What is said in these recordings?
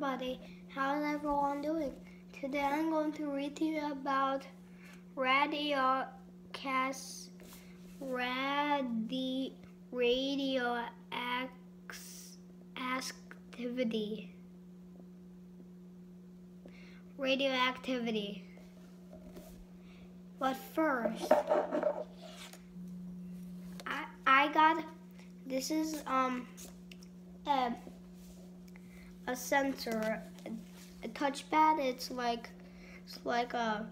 everybody, how's everyone doing? Today I'm going to read to you about radioactivity. Radioactivity. But first, I got this is a sensor, a touchpad. It's like a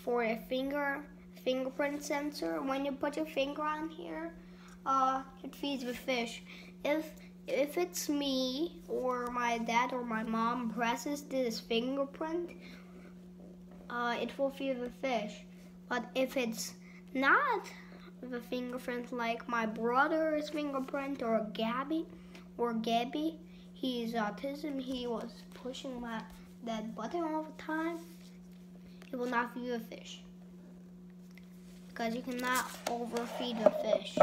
for a fingerprint sensor. When you put your finger on here, it feeds the fish. If it's me or my dad or my mom presses this fingerprint, it will feed the fish. But if it's not the fingerprint, like my brother's fingerprint or Gabby, he's autism. He was pushing that button all the time. It will not feed the fish because you cannot overfeed the fish.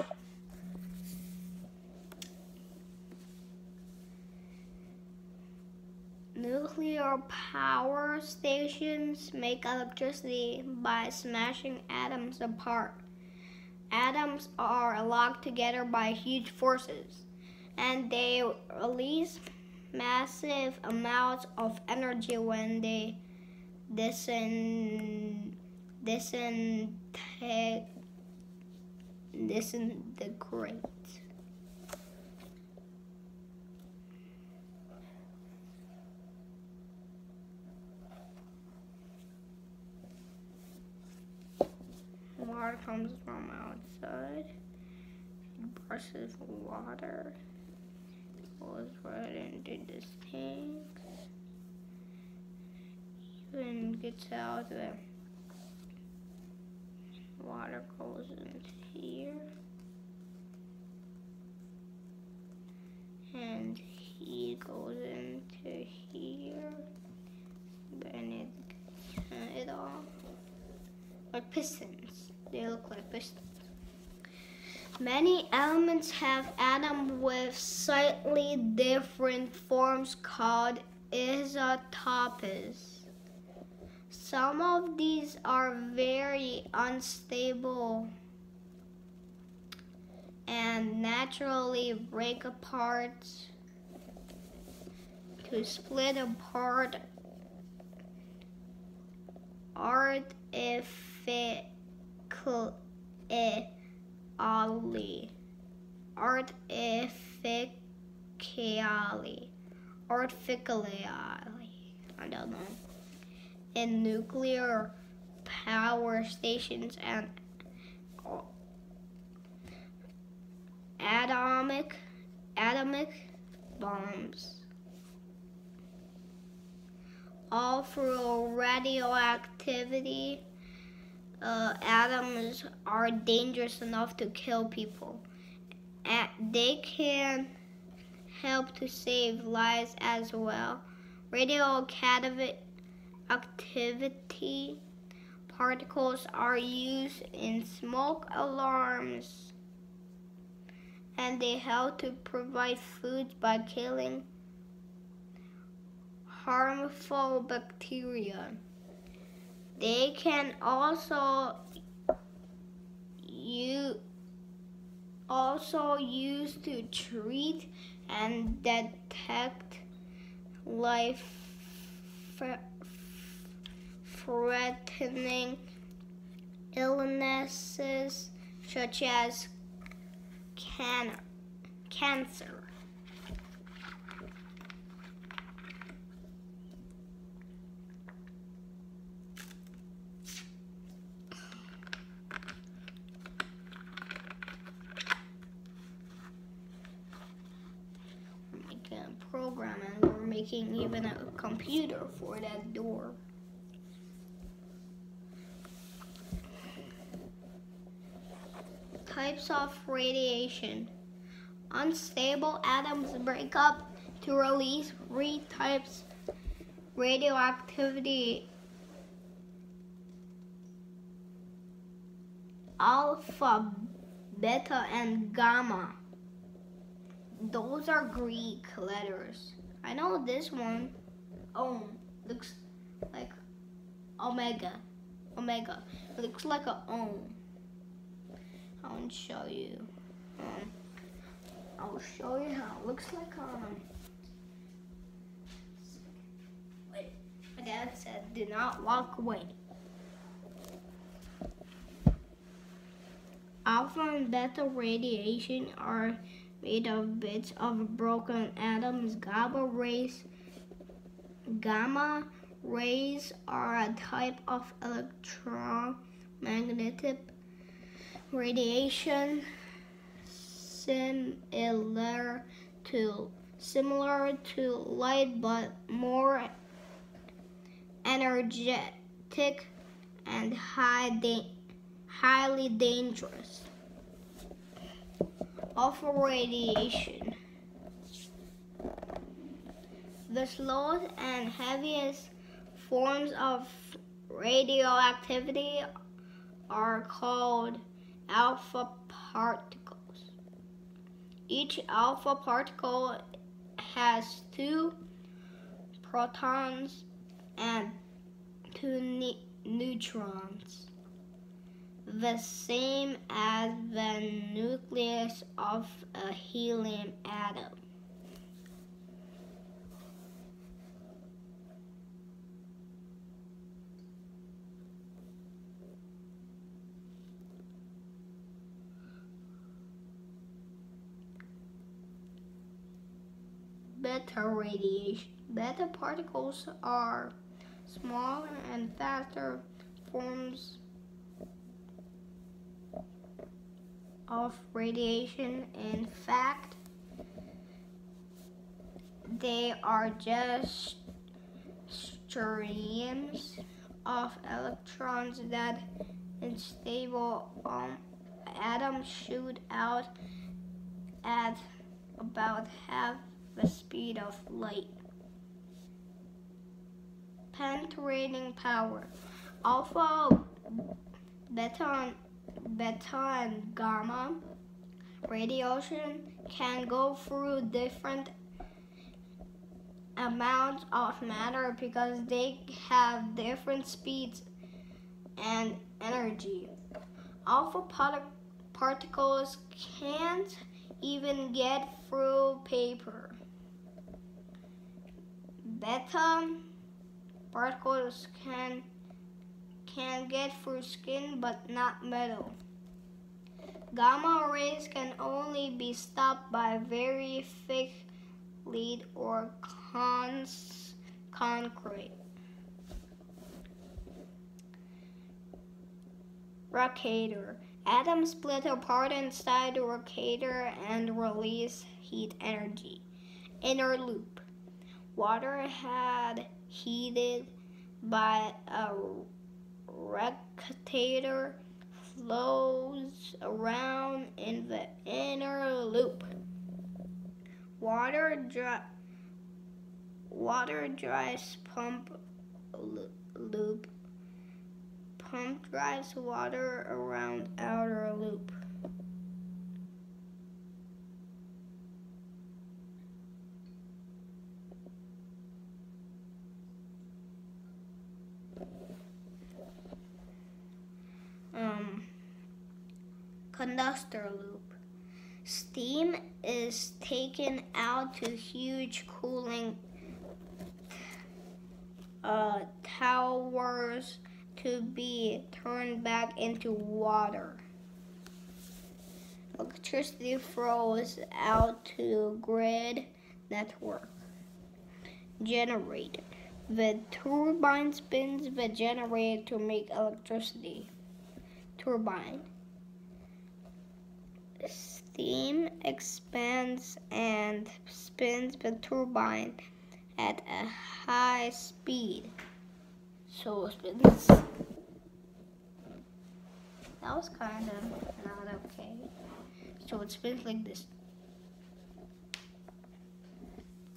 Nuclear power stations make electricity by smashing atoms apart. Atoms are locked together by huge forces, and they release massive amounts of energy when they disintegrate. Water comes from outside. It brushes water, goes right into this tank, even gets out the water goes into here, and heat goes into here. Then it all like pistons. They look like pistons. Many elements have atoms with slightly different forms called isotopes. Some of these are very unstable and naturally break apart to split apart artificially. I don't know. In nuclear power stations and atomic bombs. All through radioactivity, atoms are dangerous enough to kill people. And they can help to save lives as well. Radioactivity particles are used in smoke alarms, and they help to provide food by killing harmful bacteria. They can also used to treat and detect life-threatening illnesses such as cancer. Program, and we're making even a computer for that door. Types of radiation. Unstable atoms break up to release three types: radioactivity, alpha, beta, and gamma. Those are Greek letters. I I know this one. Looks like omega. Omega. It looks like a ohm. I want to show you. I'll show you how it looks like. Wait. My dad said, "Do not walk away." Alpha and beta radiation are made of bits of broken atoms. Gamma rays are a type of electromagnetic radiation similar to light, but more energetic and highly dangerous. Alpha radiation. The slowest and heaviest forms of radioactivity are called alpha particles. Each alpha particle has 2 protons and 2 neutrons, the same as the nucleus of a helium atom. Beta radiation. Beta particles are smaller and faster forms of radiation. In fact, they are just streams of electrons that unstable atoms shoot out at about half the speed of light. Penetrating power. Alpha, beta, and gamma radiation can go through different amounts of matter because they have different speeds and energy. Alpha particles can't even get through paper. Beta particles can get through skin but not metal. Gamma rays can only be stopped by very thick lead or concrete. Radiator. Atoms split apart inside the radiator and release heat energy. Inner loop. Water had heated by a radiator flows around in the inner loop. Water drives pump loop. Pump drives water around outer loop. Conductor loop. Steam is taken out to huge cooling towers to be turned back into water. Electricity flows out to grid network. Generator. The turbine spins the generator to make electricity. Turbine. Steam expands and spins the turbine at a high speed. So it spins. That was kind of not okay. So it spins like this.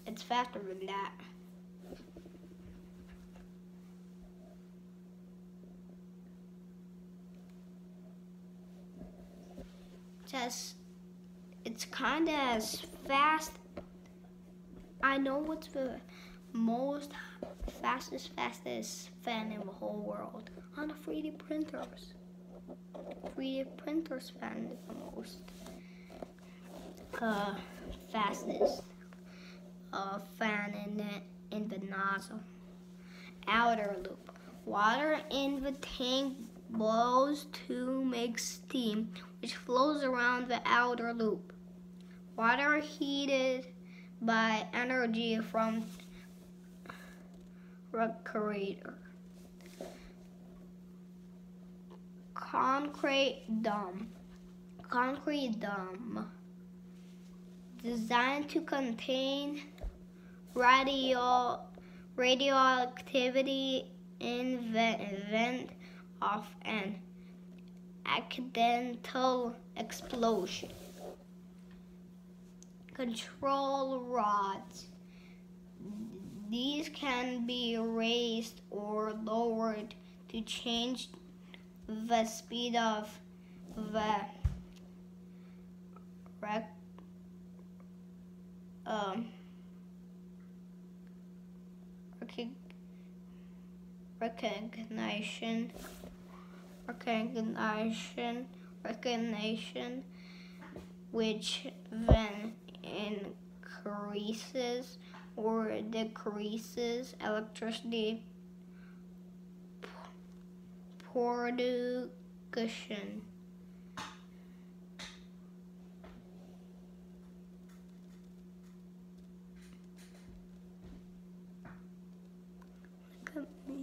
It's faster than that. It's kind of as fast I know what's the most fastest fan in the whole world. On the 3D printers. 3D printers fan is the most fastest fan in the nozzle. Outer loop. Water in the tank blows to make steam, which flows around the outer loop. Water heated by energy from refrigerator. Concrete dome. Concrete dome. Designed to contain radioactivity in the event of an accidental explosion. Control rods. These can be raised or lowered to change the speed of the recognition, which then increases or decreases electricity production. Look at me.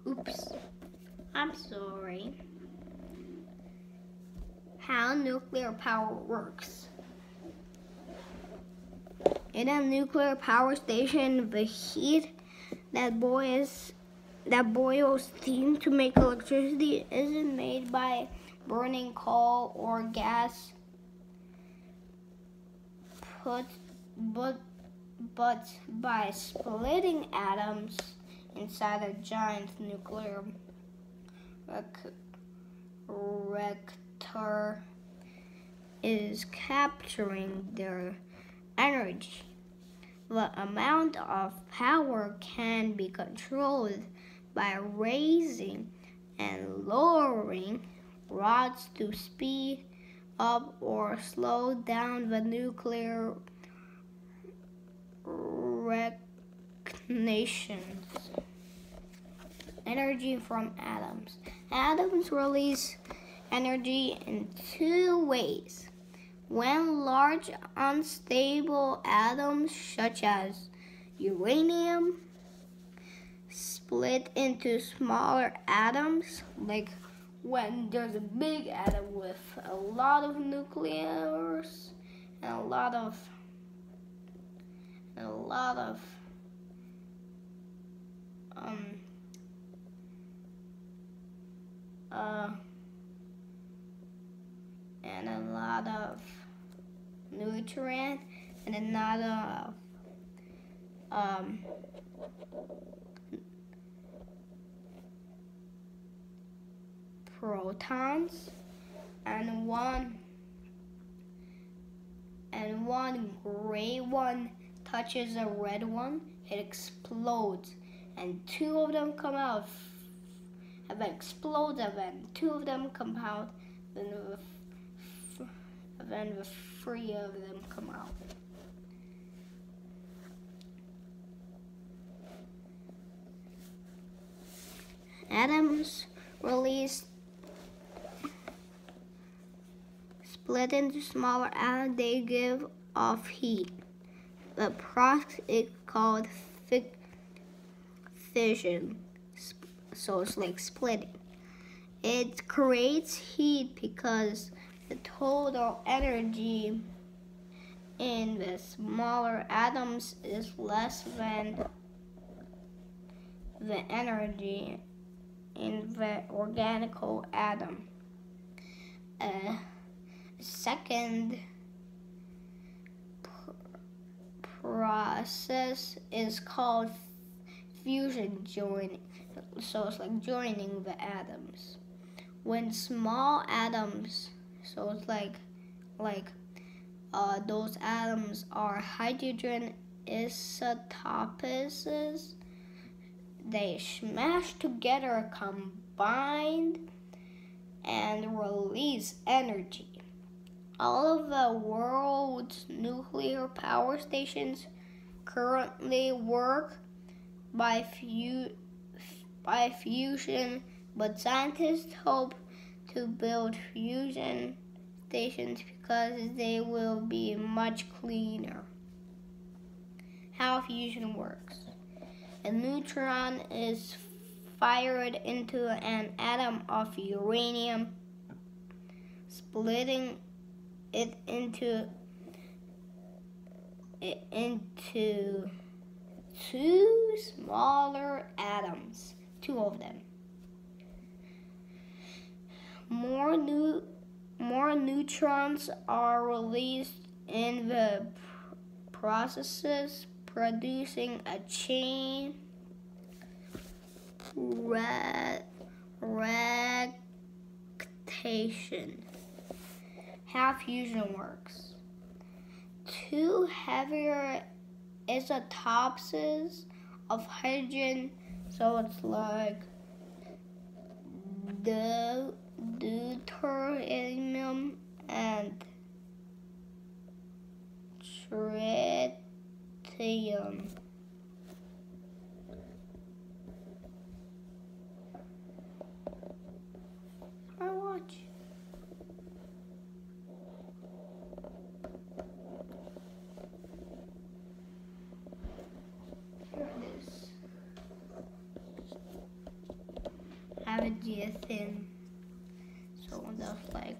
Oops, I'm sorry. How nuclear power works. In a nuclear power station, the heat that boils steam to make electricity isn't made by burning coal or gas, but by splitting atoms inside a giant nuclear reactor is capturing their energy. The amount of power can be controlled by raising and lowering rods to speed up or slow down the nuclear reactions. Energy from atoms. Atoms release energy in two ways. When large unstable atoms, such as uranium, split into smaller atoms, like when there's a big atom with a lot of nuclears and a lot of nutrient and another protons and one gray one touches a red one, it explodes and two of them come out. If it explodes, and then two of them come out, then the three of them come out. Atoms release split into smaller atoms, they give off heat. The process is called fission. So it's like splitting. It creates heat because the total energy in the smaller atoms is less than the energy in the organic atom. second process is called fusion joining. So it's like joining the atoms. When small atoms, so it's like those atoms are hydrogen isotopes, they smash together, combine, and release energy. All of the world's nuclear power stations currently work by fusion, but scientists hope to build fusion stations because they will be much cleaner. How fusion works. A neutron is fired into an atom of uranium, splitting it into two smaller atoms, two of them. More neutrons are released in the processes, producing a chain reaction. How fusion works. Two heavier isotopes of hydrogen, so it's like the deuterium and tritium. I watch. Here it is. Have it be thin. So that's like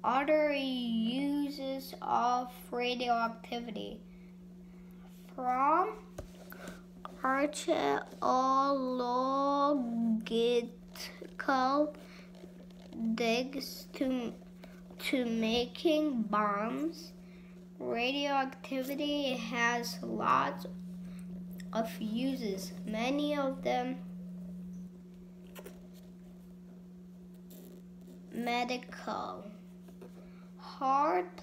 other uses of radioactivity. From archaeological digs to making bombs, radioactivity has lots of uses, many of them medical. Heart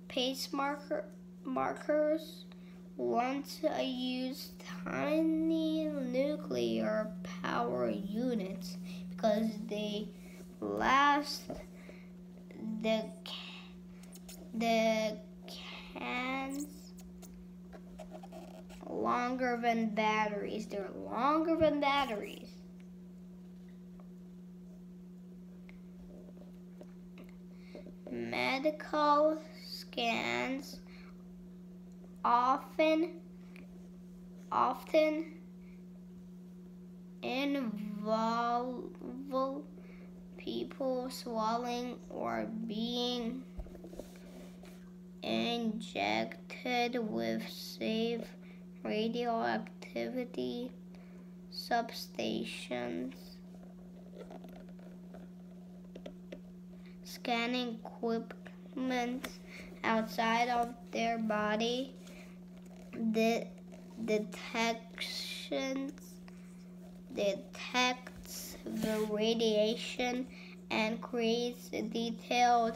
pacemakers once used tiny nuclear power units because they last decades longer than batteries. They're longer than batteries. Medical scans often involve people swallowing or being injected with safe radioactivity substances. Scanning equipment outside of their body detects the radiation and creates detailed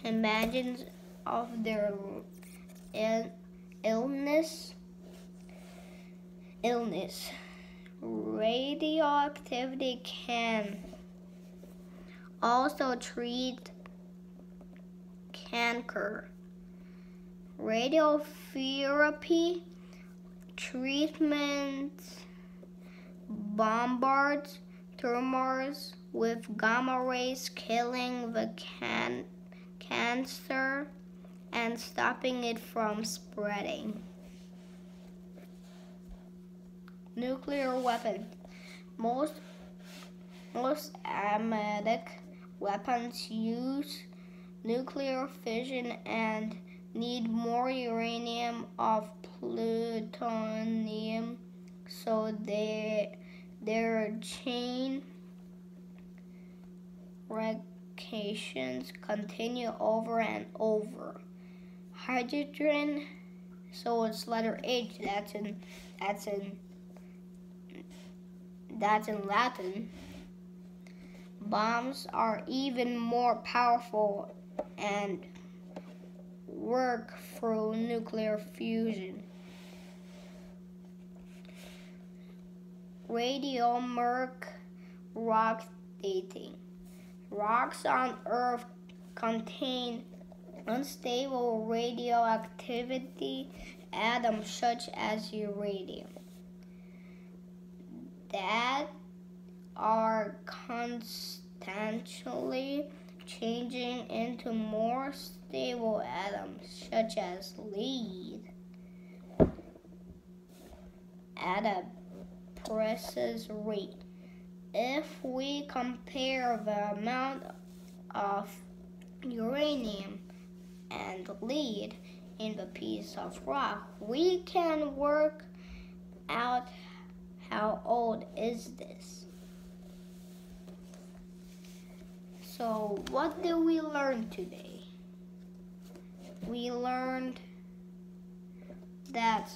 images of their illness. Radioactivity can also treat cancer. Radiotherapy treatment bombards tumors with gamma rays, killing the cancer and stopping it from spreading. Nuclear weapon. Most most atomic weapons use nuclear fission and need more uranium of plutonium, so their chain reactions continue over and over. Hydrogen, so it's letter H. That's in Latin. Bombs are even more powerful and work through nuclear fusion. Radiomeric rock dating. Rocks on Earth contain unstable radioactivity atoms such as uranium that are constantly changing into more stable atoms such as lead at a precise rate. If we compare the amount of uranium and lead in the piece of rock, we can work out how old is this. So what did we learn today? We learned that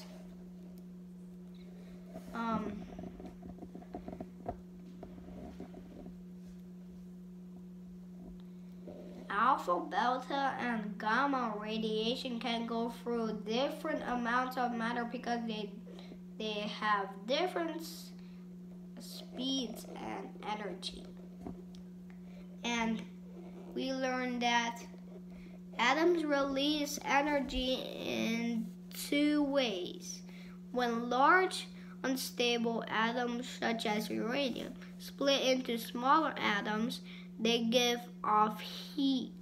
alpha, beta, and gamma radiation can go through different amounts of matter because they have different speeds and energy. And we learned that atoms release energy in two ways. When large unstable atoms such as uranium split into smaller atoms, they give off heat.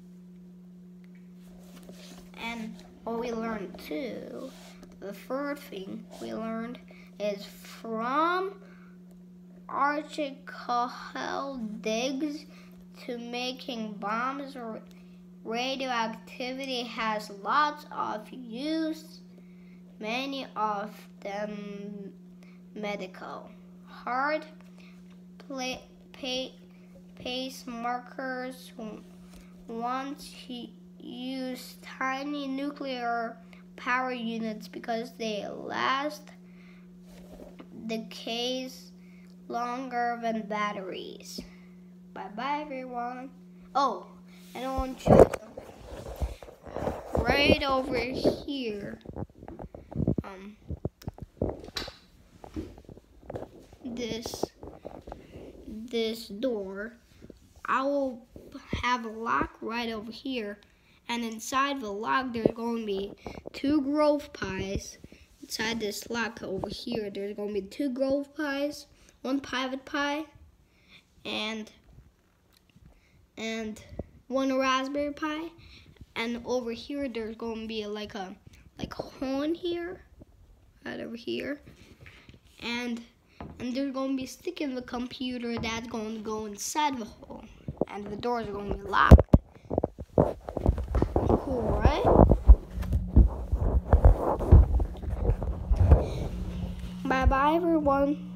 And what we learned too, the third thing we learned is from archaeological digs to making bombs, radioactivity has lots of use, many of them medical. Hard pace markers once use tiny nuclear power units because they last decades longer than batteries. Bye-bye, everyone. Oh, and I want you to right over here. This door, I will have a lock right over here, and inside the lock there's going to be 2 grove pies. Inside this lock over here there's going to be 2 grove pies, 1 private pie, and 1 raspberry pie. And over here there's going to be like a hole in here, right over here, and there's going to be a stick in the computer that's going to go inside the hole, and the doors are going to be locked. Cool, right? Bye bye, everyone.